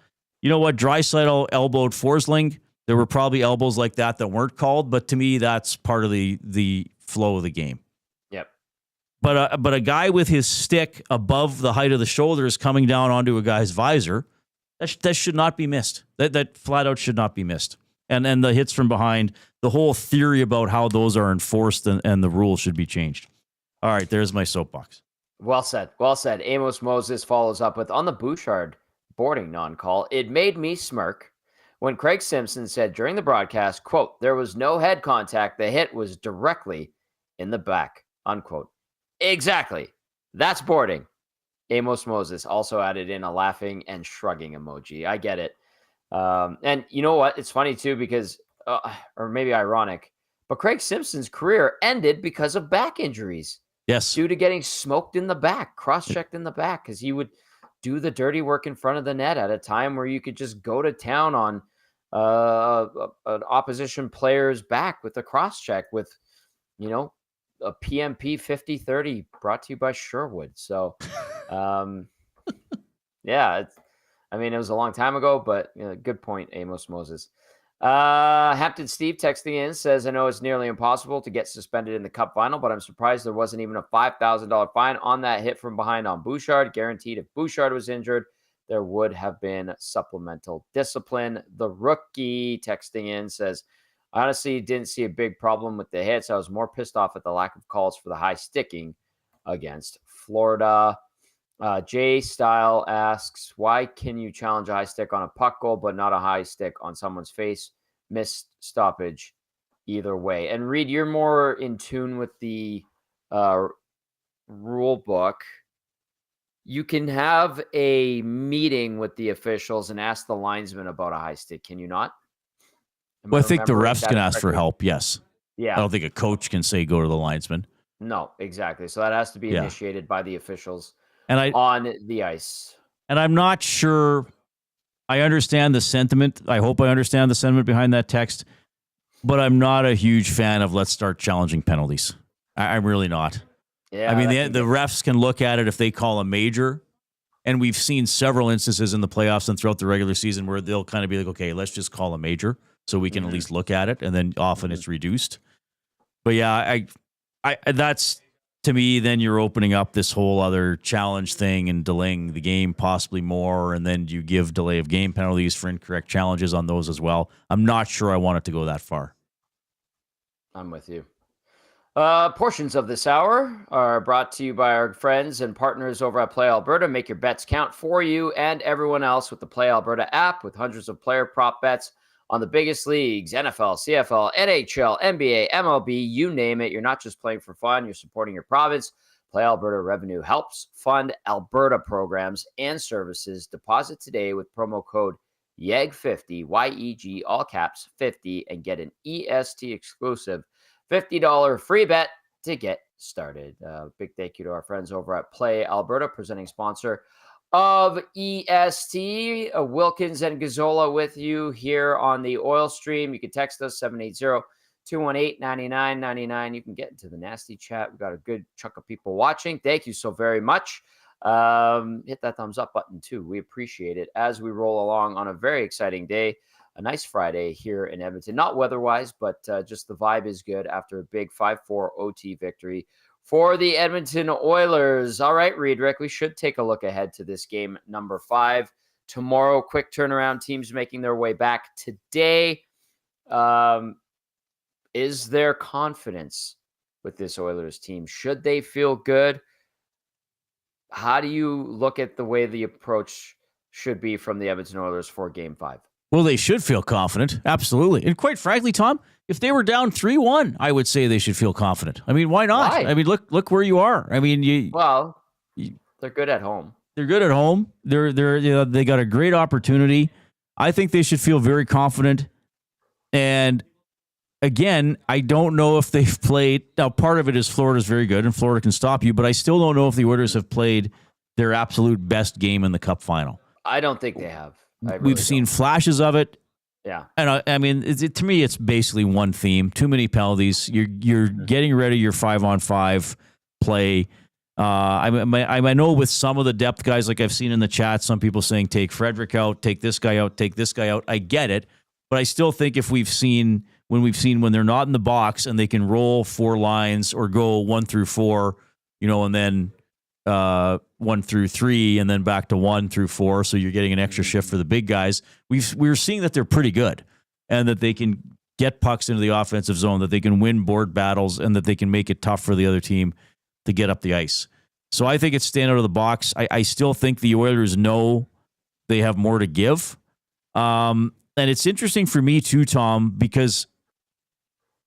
You know what? Draisaitl elbowed Forsling. There were probably elbows like that weren't called, but to me, that's part of the flow of the game. Yep. But a guy with his stick above the height of the shoulders coming down onto a guy's visor, that should not be missed. That flat out should not be missed. And the hits from behind, the whole theory about how those are enforced and the rules should be changed. All right, there's my soapbox. Well said. Well said. Amos Moses follows up with, on the Bouchard boarding non-call, it made me smirk when Craig Simpson said during the broadcast, quote, there was no head contact. The hit was directly in the back, unquote. Exactly. That's boarding. Amos Moses also added in a laughing and shrugging emoji. I get it. And you know what? It's funny too, because, or maybe ironic, but Craig Simpson's career ended because of back injuries. Yes. Due to getting smoked in the back, cross-checked in the back, because he would do the dirty work in front of the net at a time where you could just go to town on an opposition player's back with a cross-check with, a PMP 50-30 brought to you by Sherwood. So, Yeah, it was a long time ago, but good point, Amos Moses. Hampton Steve texting in says, I know it's nearly impossible to get suspended in the cup final, but I'm surprised there wasn't even a $5,000 fine on that hit from behind on Bouchard. Guaranteed if Bouchard was injured, there would have been supplemental discipline. The rookie texting in says, I honestly didn't see a big problem with the hits. I was more pissed off at the lack of calls for the high sticking against Florida. Jay Style asks, why can you challenge a high stick on a puck goal, but not a high stick on someone's face? Missed stoppage either way. And Reid, you're more in tune with the rule book. You can have a meeting with the officials and ask the linesman about a high stick. Can you not? Well, I think the refs can ask for help. Yes. Yeah. I don't think a coach can say go to the linesman. No, exactly. So that has to be initiated by the officials on the ice. And I'm not sure. I understand the sentiment. I hope I understand the sentiment behind that text, but I'm not a huge fan of let's start challenging penalties. I'm really not. Yeah, I mean, the refs can look at it if they call a major, and we've seen several instances in the playoffs and throughout the regular season where they'll kind of be like, okay, let's just call a major so we can at least look at it, and then often it's reduced. But yeah, I that's, to me, then you're opening up this whole other challenge thing and delaying the game possibly more, and then you give delay of game penalties for incorrect challenges on those as well. I'm not sure I want it to go that far. I'm with you. Portions of this hour are brought to you by our friends and partners over at Play Alberta. Make your bets count for you and everyone else with the Play Alberta app, with hundreds of player prop bets on the biggest leagues, NFL, CFL, NHL, NBA, MLB, you name it. You're not just playing for fun, you're supporting your province. Play Alberta revenue helps fund Alberta programs and services. Deposit today with promo code YEG50, YEG, all caps 50, and get an EST exclusive $50 free bet to get started. Big thank you to our friends over at Play Alberta, presenting sponsor of EST. Wilkins and Gazzola with you here on the Oil Stream. You can text us 780-218-9999. You can get into the nasty chat. We've got a good chunk of people watching. Thank you so very much. Hit that thumbs up button too. We appreciate it as we roll along on a very exciting day. A nice Friday here in Edmonton. Not weather-wise, but just the vibe is good after a big 5-4 OT victory for the Edmonton Oilers. All right, Reid, Rick, we should take a look ahead to this game number 5 tomorrow. Quick turnaround, teams making their way back today. Is there confidence with this Oilers team? Should they feel good? How do you look at the way the approach should be from the Edmonton Oilers for Game 5? Well, they should feel confident. Absolutely. And quite frankly, Tom, if they were down 3-1, I would say they should feel confident. I mean, why not? Why? I mean, look where you are. I mean, they're good at home. They're good at home. They got a great opportunity. I think they should feel very confident. And again, I don't know if they've played. Now, part of it is Florida's very good and Florida can stop you, but I still don't know if the Oilers have played their absolute best game in the Cup final. I don't think they have. We've seen flashes of it. Yeah. And I mean, to me, it's basically one theme. Too many penalties. You're getting rid of your 5-on-5 play. I know with some of the depth guys, like I've seen in the chat, some people saying take Frederick out, take this guy out, take this guy out. I get it. But I still think when they're not in the box and they can roll 4 lines or go 1 through 4, and then 1 through 3 and then back to 1 through 4. So you're getting an extra shift for the big guys. We're seeing that they're pretty good and that they can get pucks into the offensive zone, that they can win board battles, and that they can make it tough for the other team to get up the ice. So I think it's stand out of the box. I still think the Oilers know they have more to give. And it's interesting for me too, Tom, because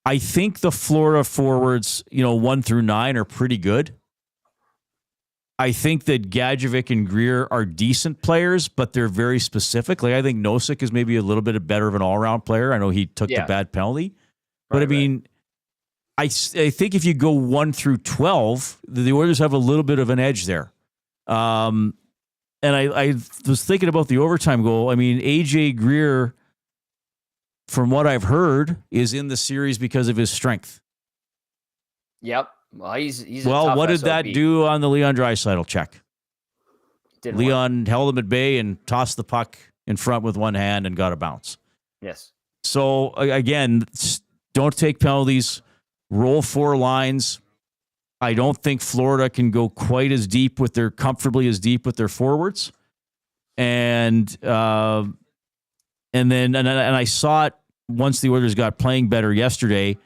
I think the Florida forwards, 1 through 9 are pretty good. I think that Gadjevic and Greer are decent players, but they're very specific. Like I think Nosek is maybe a little bit better of an all-around player. I know he took the bad penalty. But I mean, I think if you go 1 through 12, the Oilers have a little bit of an edge there. And I was thinking about the overtime goal. I mean, AJ Greer, from what I've heard, is in the series because of his strength. Yep. Well, he's what did that do on the Leon Draisaitl check? Leon held him at bay and tossed the puck in front with one hand and got a bounce. Yes. So, again, don't take penalties. Roll 4 lines. I don't think Florida can go quite as deep comfortably as deep with their forwards. And I saw it once the Oilers got playing better yesterday,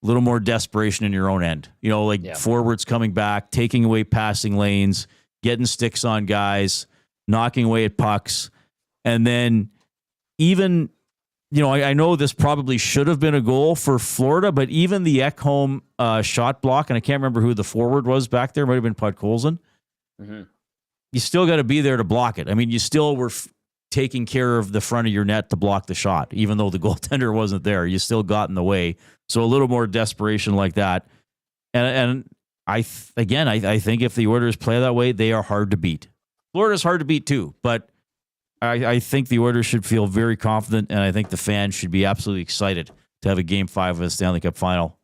a little more desperation in your own end. Forwards coming back, taking away passing lanes, getting sticks on guys, knocking away at pucks. And then even, I know this probably should have been a goal for Florida, but even the Ekholm shot block, and I can't remember who the forward was back there, might have been Podkolzin. Mm-hmm. You still got to be there to block it. I mean, you still were taking care of the front of your net to block the shot, even though the goaltender wasn't there. You still got in the way. So a little more desperation like that. And I think if the Oilers play that way, they are hard to beat. Florida's hard to beat too, but I think the Oilers should feel very confident, and I think the fans should be absolutely excited to have a Game 5 of the Stanley Cup Final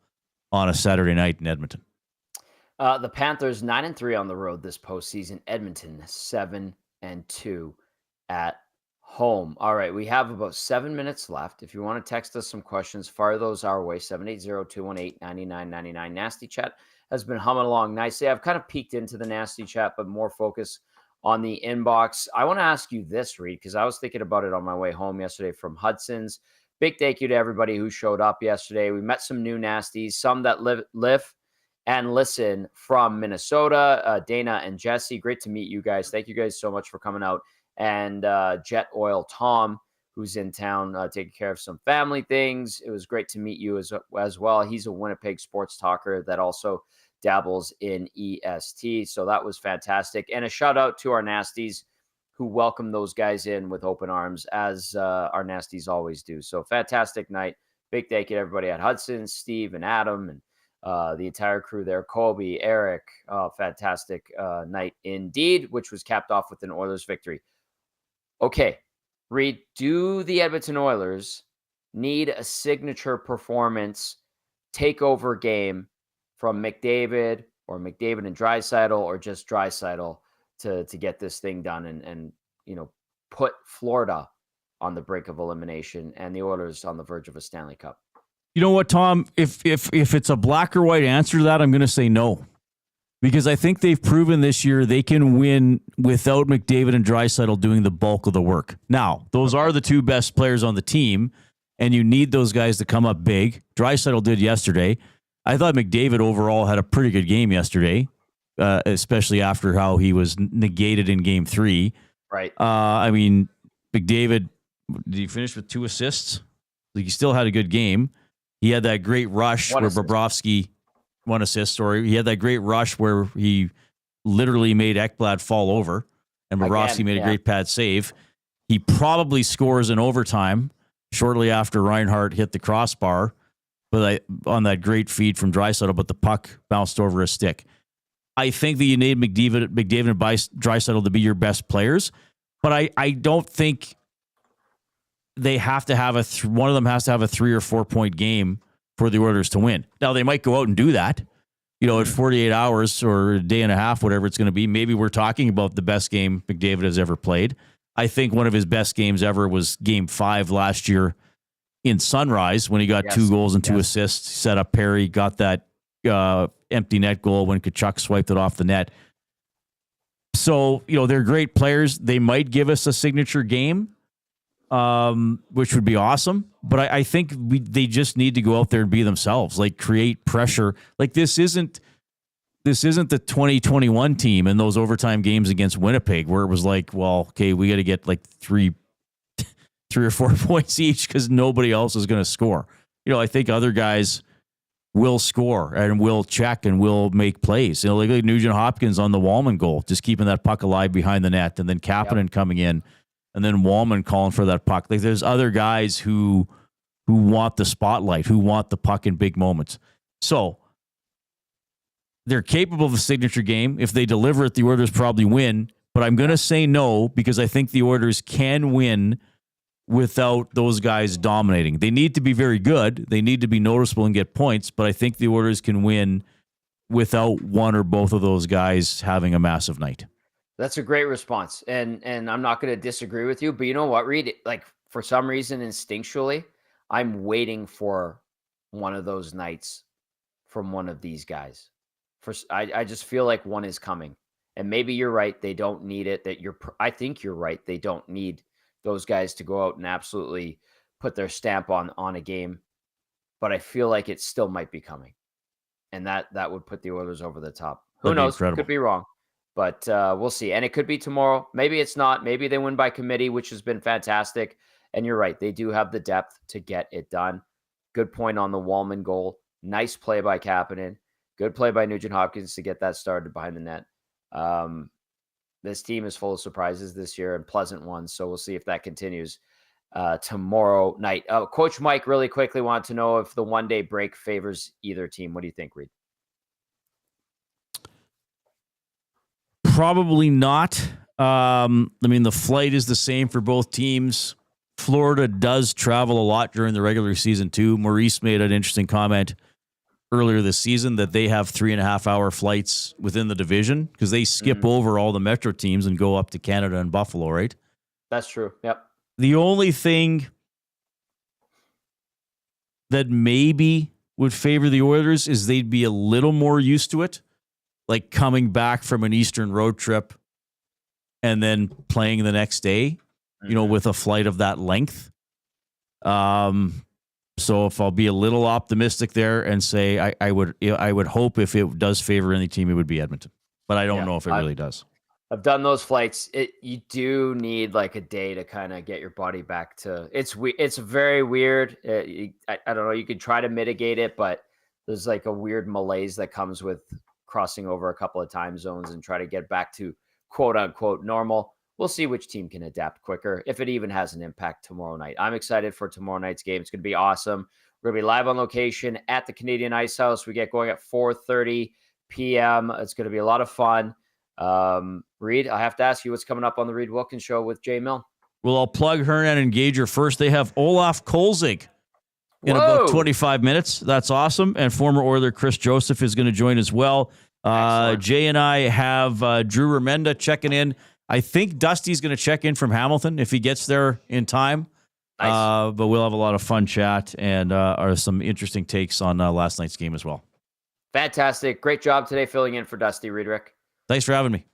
on a Saturday night in Edmonton. The Panthers 9-3 on the road this postseason. Edmonton 7-2 at home. All right, we have about 7 minutes left. If you want to text us some questions, fire those our way, 780-218-9999. Nasty Chat has been humming along nicely. I've kind of peeked into the Nasty Chat, but more focus on the inbox. I want to ask you this, Reid, because I was thinking about it on my way home yesterday from Hudson's. Big thank you to everybody who showed up yesterday. We met some new nasties, some that live and listen from Minnesota. Dana and Jesse, great to meet you guys. Thank you guys so much for coming out. And Jet Oil Tom, who's in town taking care of some family things. It was great to meet you as well. He's a Winnipeg sports talker that also dabbles in EST. So that was fantastic. And a shout out to our nasties who welcomed those guys in with open arms, as our nasties always do. So fantastic night. Big thank you to everybody at Hudson, Steve and Adam, and the entire crew there, Colby, Eric. Fantastic night indeed, which was capped off with an Oilers victory. Okay, Reid, do the Edmonton Oilers need a signature performance takeover game from McDavid and Draisaitl, or just Draisaitl to get this thing done and put Florida on the brink of elimination and the Oilers on the verge of a Stanley Cup? You know what, Tom? If it's a black or white answer to that, I'm going to say no. Because I think they've proven this year they can win without McDavid and Draisaitl doing the bulk of the work. Now, those are the two best players on the team, and you need those guys to come up big. Draisaitl did yesterday. I thought McDavid overall had a pretty good game yesterday, especially after how he was negated in Game 3. Right. I mean, McDavid, did he finish with 2 assists? Like, he still had a good game. He had that great rush where Bobrovsky... 1 assist, sorry. He had that great rush where he literally made Ekblad fall over, and Bobrovsky made a great pad save. He probably scores in overtime shortly after Reinhart hit the crossbar, but on that great feed from Draisaitl, but the puck bounced over a stick. I think that you need McDavid and Draisaitl to be your best players, but I don't think they have to have one of them has to have a 3 or 4 point game for the Oilers to win. Now, they might go out and do that, at 48 hours or a day and a half, whatever it's going to be. Maybe we're talking about the best game McDavid has ever played. I think one of his best games ever was Game 5 last year in Sunrise when he got 2 goals and 2 assists, set up Perry, got that empty net goal when Tkachuk swiped it off the net. So, they're great players. They might give us a signature game, which would be awesome. But I think they just need to go out there and be themselves, like create pressure. Like this isn't the 2021 team in those overtime games against Winnipeg where it was like, well, okay, we got to get like 3 or 4 points each because nobody else is going to score. I think other guys will score and will check and will make plays. Like Nugent Hopkins on the Wallman goal, just keeping that puck alive behind the net, and then Kapanen coming in. And then Wallman calling for that puck. Like there's other guys who want the spotlight, who want the puck in big moments. So they're capable of a signature game. If they deliver it, the Oilers probably win. But I'm going to say no because I think the Oilers can win without those guys dominating. They need to be very good. They need to be noticeable and get points. But I think the Oilers can win without one or both of those guys having a massive night. That's a great response. And I'm not going to disagree with you, but you know what, Reid? Like, for some reason, instinctually, I'm waiting for one of those nights from one of these guys. I just feel like one is coming. And maybe you're right. They don't need it. I think you're right. They don't need those guys to go out and absolutely put their stamp on a game. But I feel like it still might be coming. And that would put the Oilers over the top. Who knows? Could be wrong. But we'll see. And it could be tomorrow. Maybe it's not. Maybe they win by committee, which has been fantastic. And you're right. They do have the depth to get it done. Good point on the Wallman goal. Nice play by Kapanen. Good play by Nugent Hopkins to get that started behind the net. This team is full of surprises this year and pleasant ones. So we'll see if that continues tomorrow night. Coach Mike really quickly wanted to know if the one-day break favors either team. What do you think, Reid? Probably not. The flight is the same for both teams. Florida does travel a lot during the regular season too. Maurice made an interesting comment earlier this season that they have 3.5-hour flights within the division because they skip over all the Metro teams and go up to Canada and Buffalo, right? That's true. Yep. The only thing that maybe would favor the Oilers is they'd be a little more used to it, like coming back from an Eastern road trip and then playing the next day, with a flight of that length. So if I'll be a little optimistic there and say I would hope if it does favor any team, it would be Edmonton. But I don't know if it really does. I've done those flights. You do need like a day to kind of get your body back to. It's very weird. I don't know. You could try to mitigate it, but there's like a weird malaise that comes with crossing over a couple of time zones and try to get back to quote unquote normal. We'll see which team can adapt quicker, if it even has an impact tomorrow night. I'm excited for tomorrow night's game. It's going to be awesome. We're going to be live on location at the Canadian Ice House. We get going at 4:30 p.m. It's going to be a lot of fun. Reid, I have to ask you what's coming up on the Reid Wilkins Show with Jay Milne. Well, I'll plug Hernan and Gager first. They have Olaf Kolzig in about 25 minutes. That's awesome. And former Oiler Chris Joseph is going to join as well. Jay and I have Drew Remenda checking in. I think Dusty's going to check in from Hamilton if he gets there in time. Nice. But we'll have a lot of fun chat and some interesting takes on last night's game as well. Fantastic. Great job today filling in for Dusty, Riedrich. Thanks for having me.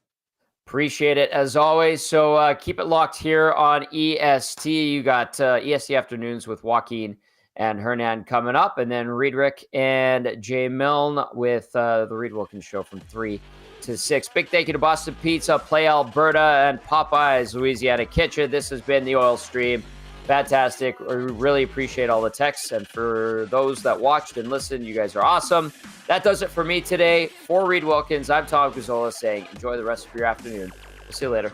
Appreciate it as always. So keep it locked here on EST. You got EST Afternoons with Joaquin and Hernan coming up, and then Riedrich and Jay Milne with the Reid Wilkins Show from 3 to 6. Big thank you to Boston Pizza, Play Alberta, and Popeyes Louisiana Kitchen. This has been the Oil Stream. Fantastic. We really appreciate all the texts. And for those that watched and listened, you guys are awesome. That does it for me today. For Reid Wilkins, I'm Tom Gazzola saying enjoy the rest of your afternoon. We'll see you later.